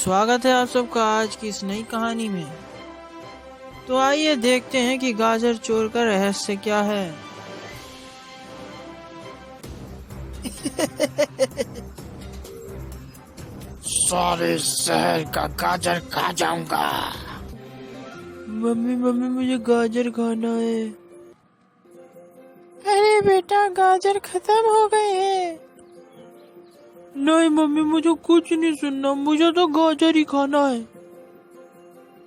स्वागत है आप सबका आज की इस नई कहानी में। तो आइए देखते हैं कि गाजर चोर का रहस्य क्या है। सारे शहर का गाजर खा जाऊंगा। मम्मी मम्मी मुझे गाजर खाना है। अरे बेटा, गाजर खत्म हो गए हैं। नहीं मम्मी, मुझे कुछ नहीं सुनना, मुझे तो गाजर ही खाना है।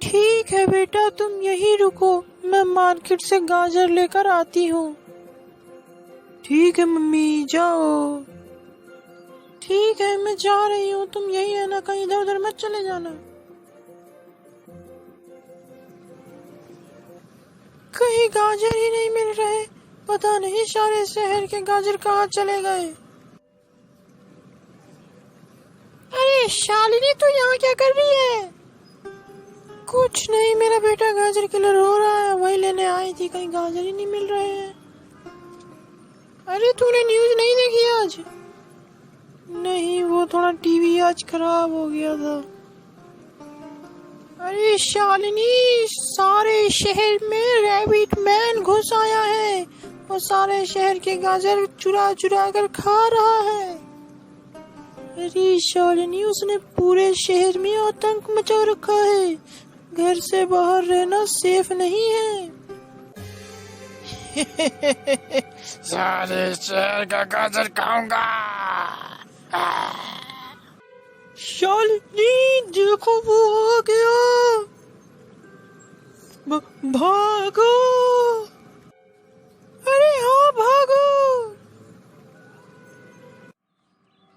ठीक है बेटा, तुम यहीं रुको, मैं मार्केट से गाजर लेकर आती हूँ। ठीक है मम्मी, जाओ। ठीक है, मैं जा रही हूँ, तुम यहीं आना, कहीं इधर उधर मत चले जाना। कहीं गाजर ही नहीं मिल रहे, पता नहीं सारे शहर के गाजर कहाँ चले गए। अरे शालिनी, तू यहाँ क्या कर रही है? कुछ नहीं, मेरा बेटा गाजर किलर हो रहा है, वही लेने आई थी, कहीं गाजर ही नहीं मिल रहे हैं। अरे तूने न्यूज़ नहीं देखी आज? नहीं, वो थोड़ा टीवी आज खराब हो गया था। अरे शालिनी, सारे शहर में रैबिट मैन घुस आया है और सारे शहर के गाजर चुरा चुरा कर खा रहा है। अरे शालिनी, उसने पूरे शहर में आतंक मचा रखा है, घर से बाहर रहना सेफ नहीं है। सारे शहर का गाजर खाऊंगा। शालिनी देखो, वो आ गया, भागो। अरे हाँ, भागो।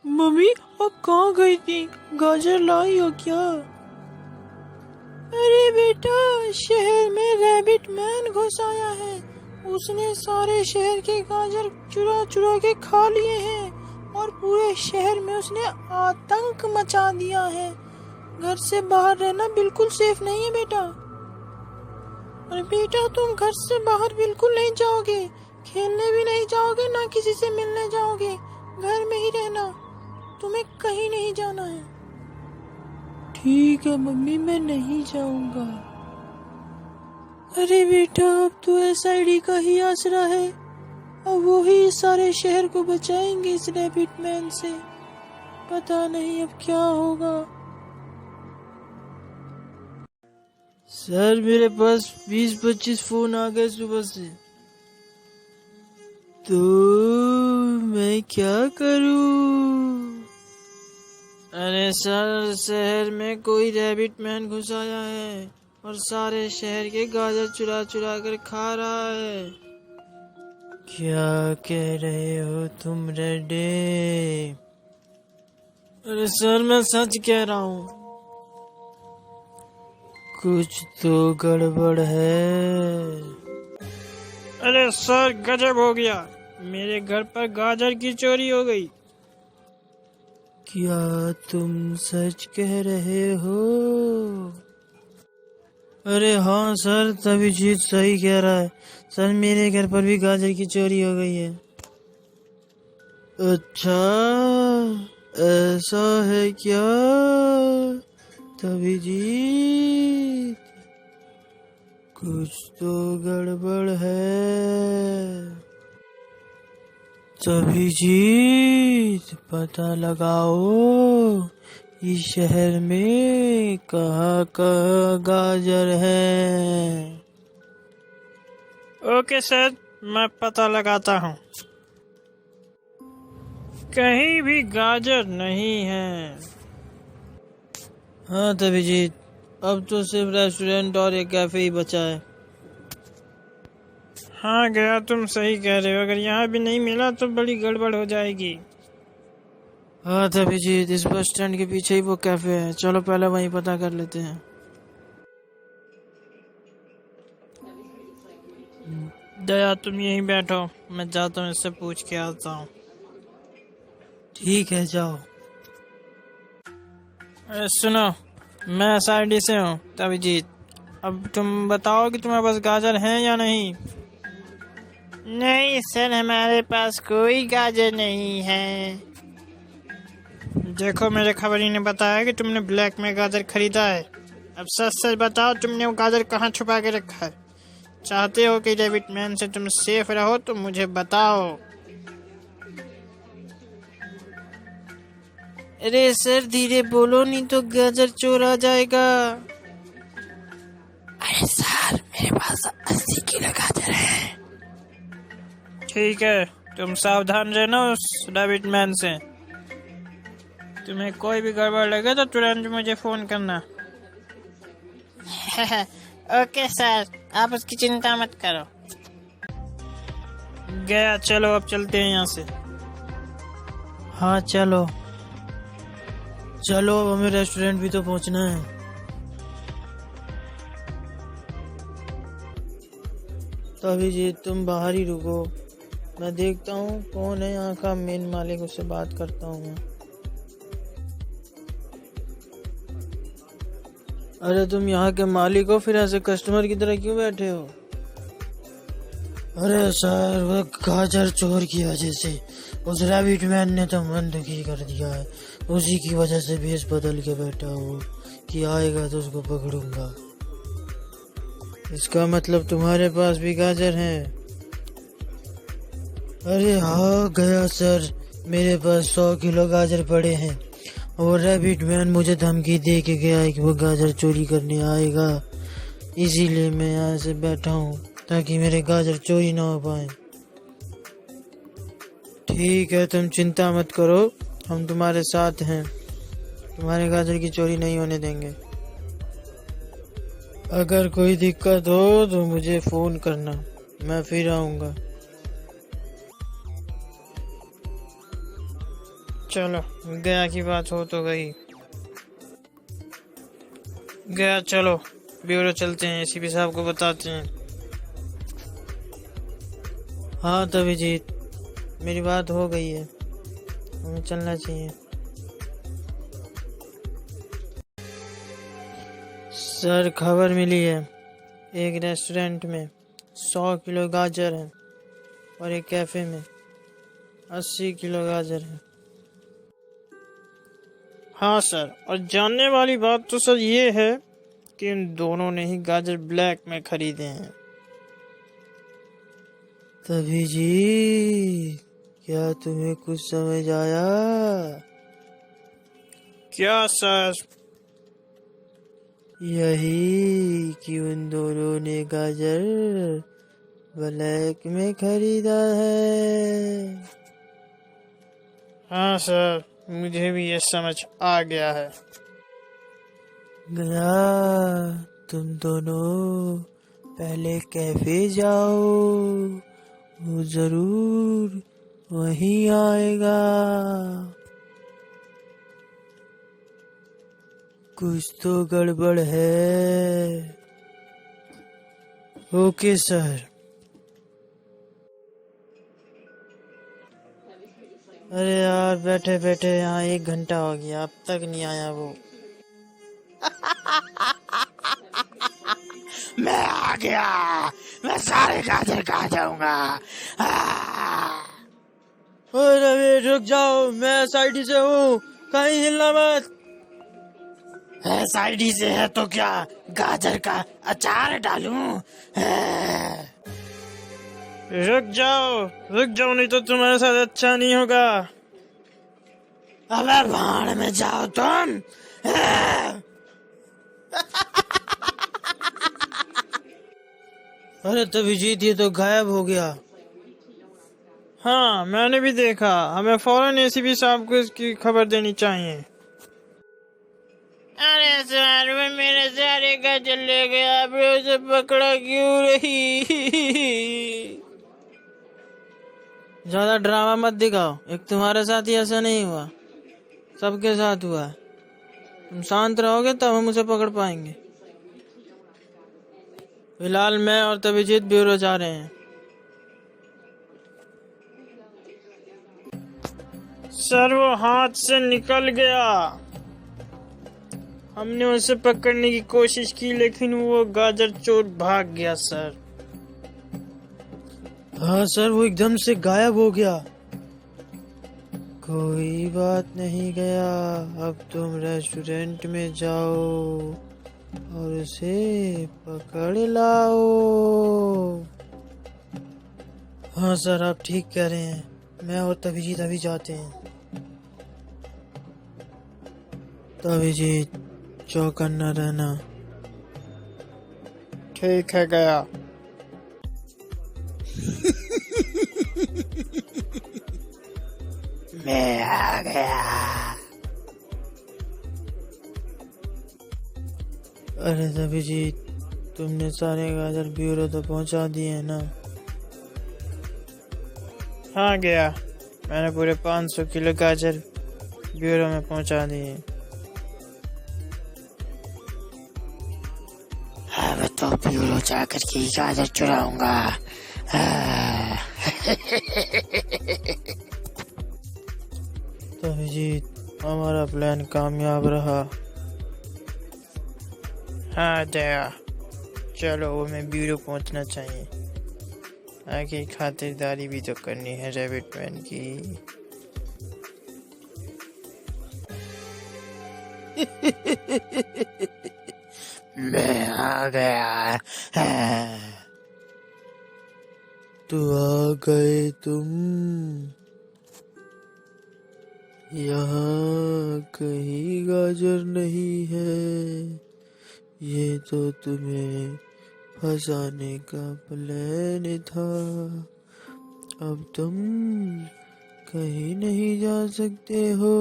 मम्मी अब कहाँ गई थी? गाजर लाई हो क्या? अरे बेटा, शहर में रैबिट मैन घुस आया है, उसने सारे शहर के गाजर चुरा चुरा के खा लिए हैं और पूरे शहर में उसने आतंक मचा दिया है। घर से बाहर रहना बिल्कुल सेफ नहीं है बेटा। अरे बेटा, तुम घर से बाहर बिल्कुल नहीं जाओगे, खेलने भी नहीं जाओगे, ना किसी से मिलने जाओगे, घर में ही रहना, तुम्हें कहीं नहीं जाना है। ठीक है मम्मी, मैं नहीं जाऊंगा। अरे बेटा, अब तो एसआईडी का ही आसरा है, अब वो ही सारे शहर को बचाएंगे इस रैबिट मैन से। पता नहीं अब क्या होगा। सर, मेरे पास 20-25 फोन आ गए सुबह से, तो मैं क्या करूं? अरे सर, शहर में कोई रैबिट मैन घुस आया है और सारे शहर के गाजर चुरा चुरा कर खा रहा है। क्या कह रहे हो तुम रेड्डी? अरे सर, मैं सच कह रहा हूँ, कुछ तो गड़बड़ है। अरे सर, गजब हो गया, मेरे घर पर गाजर की चोरी हो गई। क्या तुम सच कह रहे हो? अरे हाँ सर, तभी जीत सही कह रहा है सर, मेरे घर पर भी गाजर की चोरी हो गई है। अच्छा, ऐसा है क्या? तभी जीत, कुछ तो गड़बड़ है। तभी जीत, पता लगाओ इस शहर में कहाँ कहाँ गाजर है। ओके सर, मैं पता लगाता हूँ। कहीं भी गाजर नहीं है। हाँ तभी जीत, अब तो सिर्फ रेस्टोरेंट और एक कैफे ही बचा है। हाँ गया, तुम सही कह रहे हो, अगर यहाँ भी नहीं मिला तो बड़ी गड़बड़ हो जाएगी। हाँ तभी जीत, इस बस स्टैंड के पीछे ही वो कैफे है, चलो पहले वहीं पता कर लेते हैं। दया, तुम यहीं बैठो, मैं जाता हूँ, इससे पूछ के आता हूँ। ठीक है, जाओ। अरे सुनो, मैं एसआईडी से हूँ तभी जीत, अब तुम बताओ कि तुम्हारे पास गाजर हैं या नहीं। नहीं सर, हमारे पास कोई गाजर नहीं है। देखो, मेरे खबरी ने बताया कि तुमने ब्लैक में गाजर खरीदा है। अब सच सच बताओ, तुमने वो गाजर कहाँ छुपा के रखा है? चाहते हो कि डेविड मैन से तुम सेफ रहो तो मुझे बताओ। अरे सर, धीरे बोलो, नहीं तो गाजर चोर आ जाएगा। अरे सर, मेरे पास 80 किलो गाजर है। ठीक है, तुम सावधान रहना उस डेविड मैन से। तुम्हें कोई भी गड़बड़ लगे तो तुरंत मुझे फोन करना। ओके सर, आप उसकी चिंता मत करो। गया, चलो अब चलते हैं यहाँ से। हाँ चलो चलो, अब हमें रेस्टोरेंट भी तो पहुंचना है। तभी जी तुम बाहर ही रुको, मैं देखता हूँ कौन है यहाँ का मेन मालिक, उससे बात करता हूँ मैं। अरे तुम यहाँ के मालिक हो, फिर ऐसे कस्टमर की तरह क्यों बैठे हो? अरे सर, वो गाजर चोर की वजह से उस रैबिट मैन ने तो मन दुखी कर दिया है। उसी की वजह से भेष बदल के बैठा हो कि आएगा तो उसको पकड़ूंगा। इसका मतलब तुम्हारे पास भी गाजर हैं? अरे हाँ गया सर, मेरे पास 100 किलो गाजर पड़े हैं और रैबिट मैन मुझे धमकी दे के गया है कि वो गाजर चोरी करने आएगा। इसीलिए मैं यहाँ से बैठा हूँ ताकि मेरे गाजर चोरी ना हो पाए। ठीक है, तुम चिंता मत करो, हम तुम्हारे साथ हैं, तुम्हारे गाजर की चोरी नहीं होने देंगे। अगर कोई दिक्कत हो तो मुझे फोन करना, मैं फिर आऊंगा। चलो, गया की बात हो तो गई। गया, चलो ब्यूरो चलते हैं, एसीपी साहब को बताते हैं। हाँ तभी जीत, मेरी बात हो गई है, हमें चलना चाहिए। सर, खबर मिली है, एक रेस्टोरेंट में 100 किलो गाजर है और एक कैफे में 80 किलो गाजर है। हाँ सर, और जानने वाली बात तो सर ये है कि इन दोनों ने ही गाजर ब्लैक में खरीदे हैं। तभी जी, क्या तुम्हें कुछ समझ आया? क्या सर? यही कि उन दोनों ने गाजर ब्लैक में खरीदा है। हाँ सर, मुझे भी ये समझ आ गया है। गया, तुम दोनों पहले कैफे जाओ, वो जरूर वहीं आएगा। कुछ तो गड़बड़ है। Okay sir. अरे यार, बैठे बैठे यहाँ 1 घंटा हो गया, अब तक नहीं आया वो। मैं आ गया, मैं सारे गाजर खा जाऊंगा। अरे रुक जाओ, मैं साइड से हूँ, कहीं हिलना मत। साइडी से है तो क्या गाजर का अचार डालूं? रुक जाओ, नहीं तो तुम्हारे साथ अच्छा नहीं होगा। अबे भाड़ में जाओ तुम। अरे तभी जीत, ये तो गायब हो गया। हाँ, मैंने भी देखा, हमें फौरन एसीपी साहब को इसकी खबर देनी चाहिए। अरे सर, वो मेरे सारे गाजर ले गया, अब उसे पकड़ा क्यों रही? ज्यादा ड्रामा मत दिखाओ, एक तुम्हारे साथ ही ऐसा नहीं हुआ, सबके साथ हुआ है। तुम शांत रहोगे तब हम उसे पकड़ पाएंगे। फिलहाल मैं और तबीजीत ब्यूरो जा रहे हैं। सर, वो हाथ से निकल गया। हमने उसे पकड़ने की कोशिश की लेकिन वो गाजर चोर भाग गया सर। हाँ सर, वो एकदम से गायब हो गया। कोई बात नहीं गया, अब तुम रेस्टोरेंट में जाओ और उसे पकड़ लाओ। हाँ सर, आप ठीक कह रहे हैं। मैं और तभी तभी जाते हैं। तभी जी चौकन्ना रहना। ठीक है, गया। मैं आ गया। अरे तभी जी, तुमने सारे गाजर ब्यूरो तो पहुंचा दिए हैं ना? हाँ, गया। मैंने पूरे 500 किलो गाजर ब्यूरो में पहुंचा दिए। अब तो ब्यूरो जाकर के गाजर चुराऊंगा। तो अभिजीत, हमारा प्लान कामयाब रहा। हाँ दया, चलो वो मैं ब्यूरो पहुंचना चाहिए। आगे खातिरदारी भी तो करनी है रैबिट मैन की। मैं आ गया। तो आ गए तुम। यहाँ कहीं गाजर नहीं है। ये तो तुम्हें फंसाने का प्लान था। अब तुम कहीं नहीं जा सकते हो।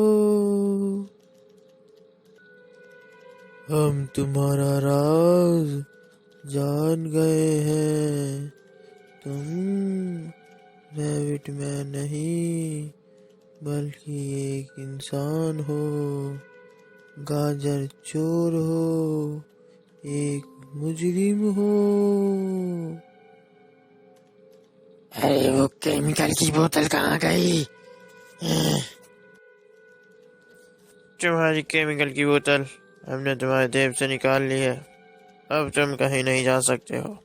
हम तुम्हारा राज जान गए हैं। तुम रैबिट मैन नहीं, बल्कि एक इंसान हो, गाजर चोर हो, एक मुजरिम हो। अरे वो केमिकल की बोतल कहाँ गई? तुम्हारी केमिकल की बोतल हमने तुम्हारे जेब से निकाल ली है। अब तुम कहीं नहीं जा सकते हो।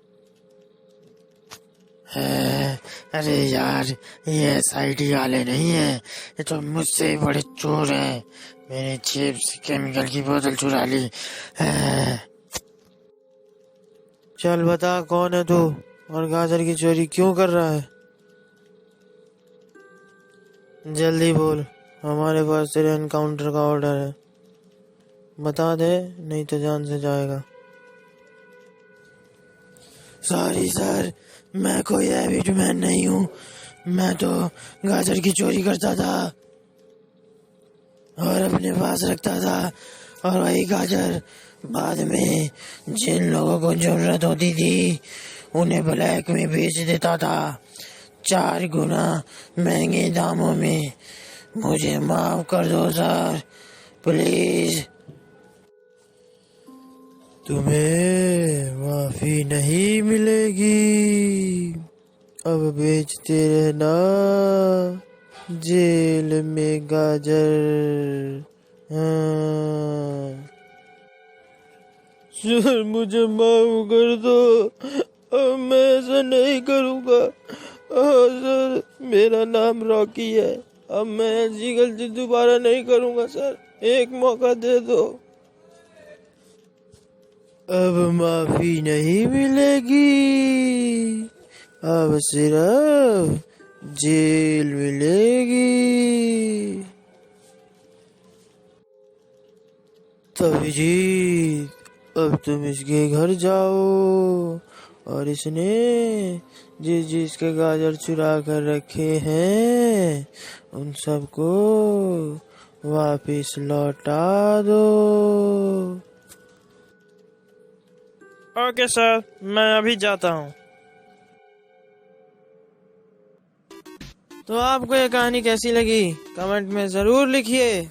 अरे यार, ये SID वाले नहीं है, ये तो मुझसे बड़े चोर हैं। मेरे जेब से केमिकल की बोतल चुरा ली। चल बता, कौन है तू और गाजर की चोरी क्यों कर रहा है? जल्दी बोल, हमारे पास तेरे एनकाउंटर का ऑर्डर है। बता दे, नहीं तो जान से जाएगा। सॉरी सर, मैं कोई रैबिट मैन नहीं हूँ। मैं तो गाजर की चोरी करता था और अपने पास रखता था, और वही गाजर बाद में जिन लोगों को जरूरत होती थी उन्हें ब्लैक में बेच देता था, 4 गुना महंगे दामों में। मुझे माफ कर दो सर, प्लीज। तुम्हें माफी नहीं मिलेगी। अब बेचते रहना जेल में गाजर। हाँ। सर, मुझे माफ कर दो, अब मैं ऐसा नहीं करूँगा। सर, मेरा नाम रॉकी है, अब मैं ऐसी गलती दोबारा नहीं करूँगा। सर, एक मौका दे दो। अब माफी नहीं मिलेगी, अब सिर्फ जेल मिलेगी। तभी जी, अब तुम इसके घर जाओ और इसने जिसके गाजर चुरा कर रखे हैं उन सबको वापिस लौटा दो। ओके सर, मैं अभी जाता हूँ। तो आपको ये कहानी कैसी लगी कमेंट में जरूर लिखिए,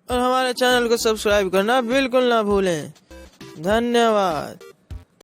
और हमारे चैनल को सब्सक्राइब करना बिल्कुल ना भूलें। धन्यवाद।